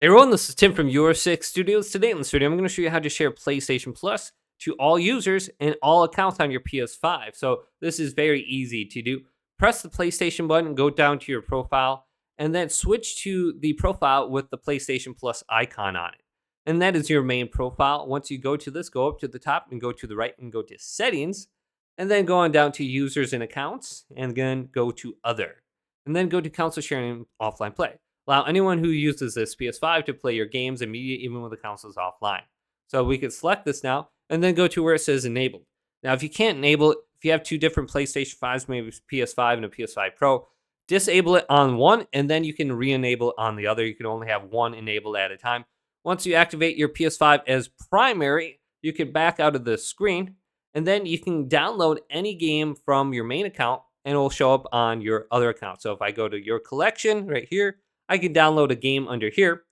Hey everyone, this is Tim from Your Six Studios. Today in this video, I'm going to show you how to share PlayStation Plus to all users and all accounts on your PS5. So this is very easy to do. Press the PlayStation button, go down to your profile, and then switch to the profile with the PlayStation Plus icon on it. And that is your main profile. Once you go to this, go up to the top and go to the right and go to Settings, and then go on down to Users and Accounts, and then go to Other. And then go to Console Sharing Offline Play. Allow anyone who uses this PS5 to play your games and media even when the console is offline. So we can select this now and then go to where it says enabled. Now, if you can't enable it, if you have two different PlayStation 5s, maybe PS5 and a PS5 Pro, disable it on one and then you can re-enable it on the other. You can only have one enabled at a time. Once you activate your PS5 as primary, you can back out of the screen and then you can download any game from your main account and it will show up on your other account. So if I go to your collection right here, I can download a game under here.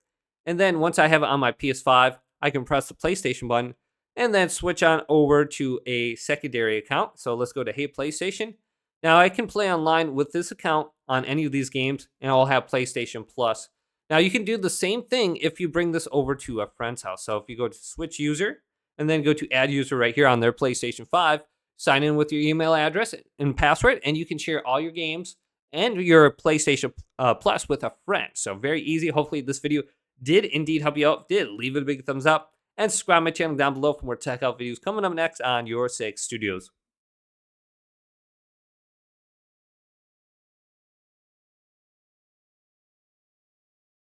And then once I have it on my PS5, I can press the PlayStation button and then switch on over to a secondary account. So let's go to Hey PlayStation. Now I can play online with this account on any of these games and I'll have PlayStation Plus. Now you can do the same thing if you bring this over to a friend's house. So if you go to Switch User and then go to Add User right here on their PlayStation 5, sign in with your email address and password and you can share all your games and your PlayStation Plus with a friend. So very easy. Hopefully this video did indeed help you out. Did leave it a big thumbs up and subscribe my channel down below for more tech out videos coming up next on Your Six Studios.